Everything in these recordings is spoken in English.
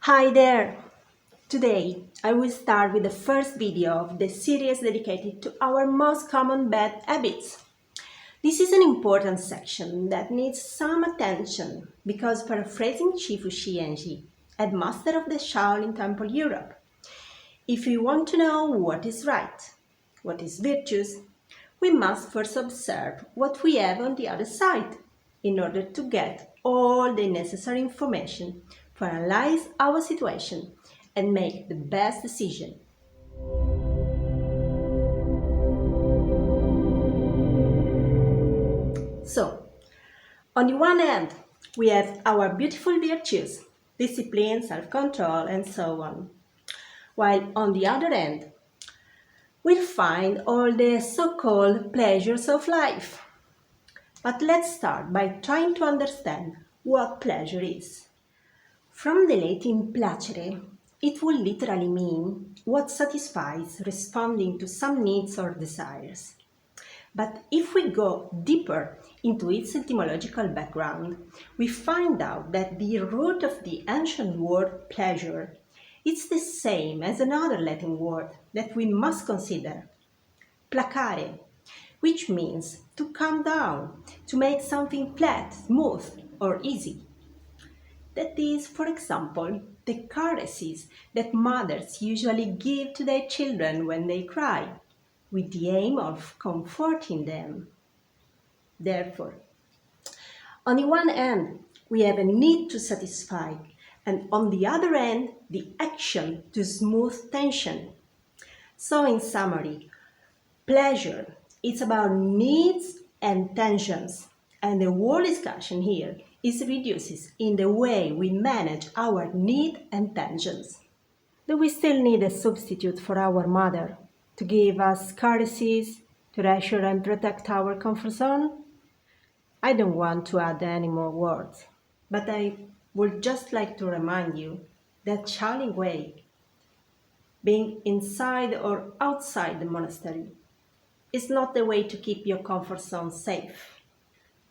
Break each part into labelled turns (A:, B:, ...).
A: Hi there! Today I will start with the first video of the series dedicated to our most common bad habits. This is an important section that needs some attention because, paraphrasing Shifu Xianji, headmaster of the Shaolin Temple Europe, if we want to know what is right, what is virtuous, we must first observe what we have on the other side in order to get all the necessary information to analyze our situation and make the best decision. So, on the one hand, we have our beautiful virtues, discipline, self-control, and so on. While on the other hand, we'll find all the so-called pleasures of life. But let's start by trying to understand what pleasure is. From the Latin placere, it will literally mean what satisfies, responding to some needs or desires. But if we go deeper into its etymological background, we find out that the root of the ancient word pleasure is the same as another Latin word that we must consider, placare, which means to calm down, to make something flat, smooth, or easy. That is, for example, the caresses that mothers usually give to their children when they cry, with the aim of comforting them. Therefore, on the one hand, we have a need to satisfy, and on the other hand, the action to smooth tension. So, in summary, pleasure is about needs and tensions, and the whole discussion here is reduces in the way we manage our need and tensions. Do we still need a substitute for our mother to give us caresses, to reassure and protect our comfort zone? I don't want to add any more words, but I would just like to remind you that Shaolin Way, being inside or outside the monastery, is not the way to keep your comfort zone safe.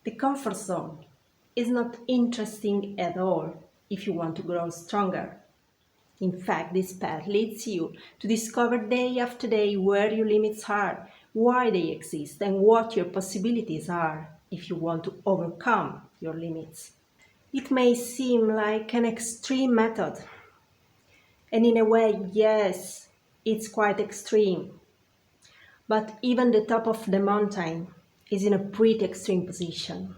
A: The comfort zone is not interesting at all if you want to grow stronger. In fact, this path leads you to discover day after day where your limits are, why they exist, and what your possibilities are if you want to overcome your limits. It may seem like an extreme method, and in a way, yes, it's quite extreme. But even the top of the mountain is in a pretty extreme position.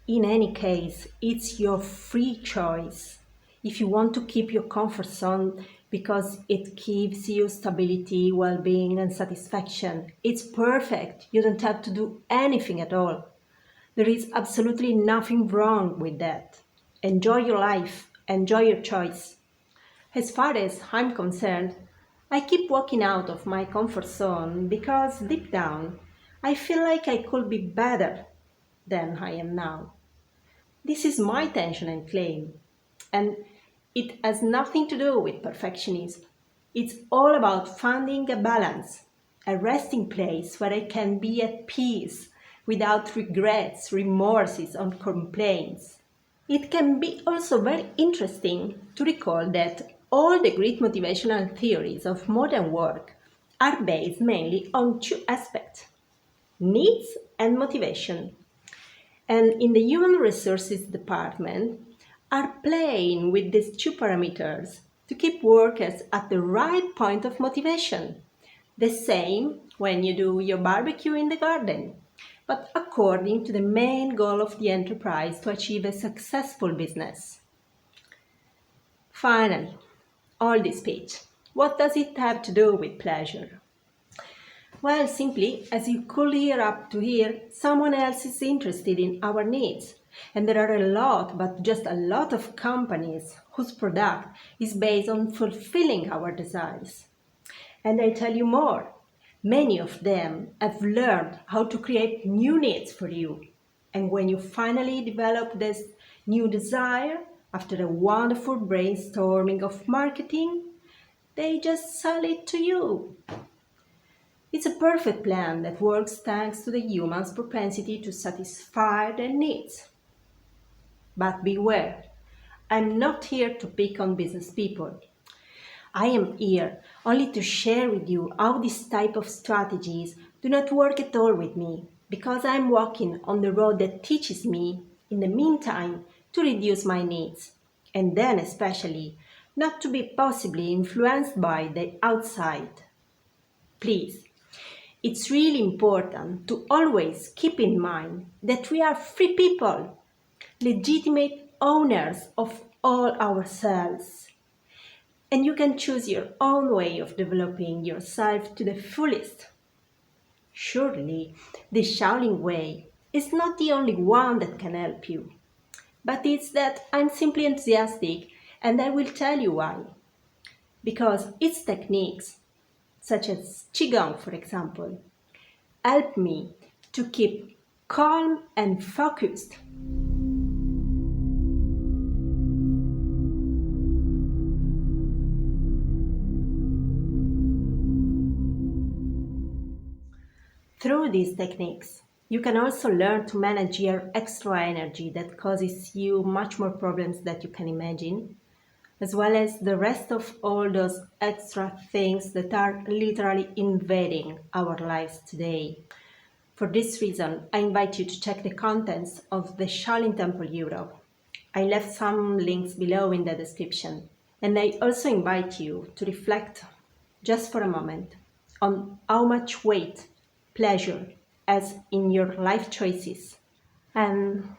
A: In any case, it's your free choice. If you want to keep your comfort zone because it gives you stability, well-being and satisfaction, it's perfect. You don't have to do anything at all. There is absolutely nothing wrong with that. Enjoy your life. Enjoy your choice. As far as I'm concerned, I keep walking out of my comfort zone because deep down, I feel like I could be better than I am now. This is my tension and claim, and it has nothing to do with perfectionism. It's all about finding a balance, a resting place where I can be at peace without regrets, remorses, or complaints. It can be also very interesting to recall that all the great motivational theories of modern work are based mainly on two aspects: needs and motivation. And in the human resources department are playing with these two parameters to keep workers at the right point of motivation. The same when you do your barbecue in the garden, but according to the main goal of the enterprise to achieve a successful business. Finally, all this speech, what does it have to do with pleasure? Well, simply, as you could hear up to here, someone else is interested in our needs. And there are a lot, but just a lot of companies whose product is based on fulfilling our desires. And I tell you more, many of them have learned how to create new needs for you. And when you finally develop this new desire, after a wonderful brainstorming of marketing, they just sell it to you. It's a perfect plan that works thanks to the human's propensity to satisfy their needs. But beware, I'm not here to pick on business people. I am here only to share with you how this type of strategies do not work at all with me, because I'm walking on the road that teaches me, in the meantime, to reduce my needs, and then especially not to be possibly influenced by the outside. Please, it's really important to always keep in mind that we are free people, legitimate owners of all ourselves. And you can choose your own way of developing yourself to the fullest. Surely, the Shaolin way is not the only one that can help you, but it's that I'm simply enthusiastic and I will tell you why. Because its techniques, such as Qigong for example, help me to keep calm and focused. Through these techniques, you can also learn to manage your extra energy that causes you much more problems that you can imagine, as well as the rest of all those extra things that are literally invading our lives today. For this reason, I invite you to check the contents of the Shaolin Temple Europe. I left some links below in the description. And I also invite you to reflect just for a moment on how much weight pleasure has in your life choices. And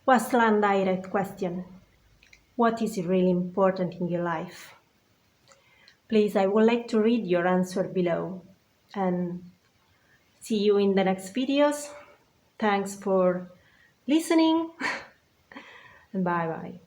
A: what's one direct question? What is really important in your life? Please, I would like to read your answer below. And see you in the next videos. Thanks for listening. And bye bye.